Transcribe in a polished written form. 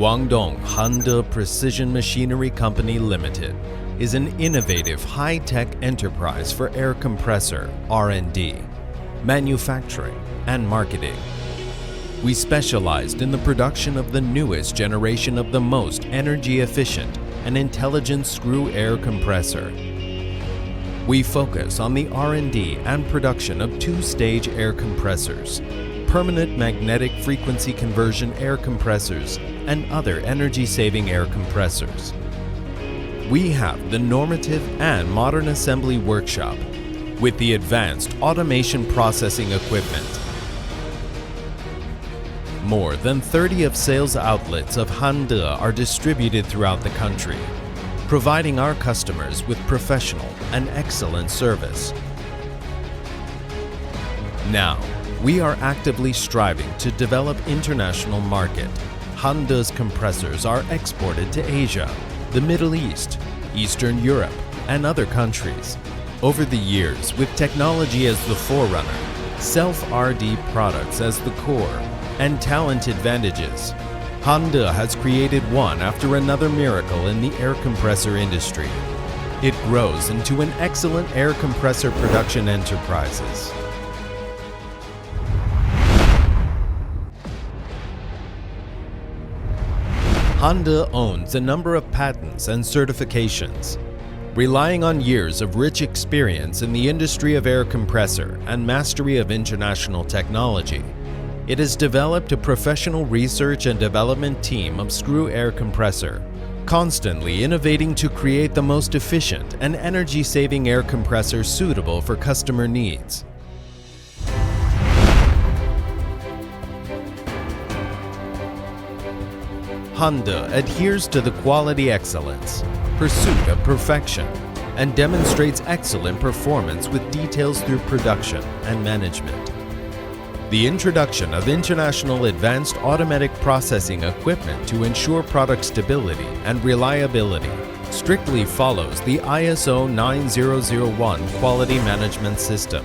Guangdong Hande Precision Machinery Company Limited is an innovative high-tech enterprise for air compressor, R&D, manufacturing, and marketing. We specialized in the production of the newest generation of the most energy-efficient and intelligent screw air compressor. We focus on the R&D and production of two-stage air compressors, permanent magnetic frequency conversion air compressors, and other energy-saving air compressors. We have the normative and modern assembly workshop with the advanced automation processing equipment. More than 30 of sales outlets of Hande are distributed throughout the country, providing our customers with professional and excellent service. Now, we are actively striving to develop international market. Hande's compressors are exported to Asia, the Middle East, Eastern Europe, and other countries. Over the years, with technology as the forerunner, self-RD products as the core, and talent advantages, Hande has created one after another miracle in the air compressor industry. It grows into an excellent air compressor production enterprises. Hande owns a number of patents and certifications. Relying on years of rich experience in the industry of air compressor and mastery of international technology, it has developed a professional research and development team of screw air compressor, constantly innovating to create the most efficient and energy-saving air compressor suitable for customer needs. Hande adheres to the quality excellence, pursuit of perfection, and demonstrates excellent performance with details through production and management. The introduction of international advanced automatic processing equipment to ensure product stability and reliability strictly follows the ISO 9001 quality management system.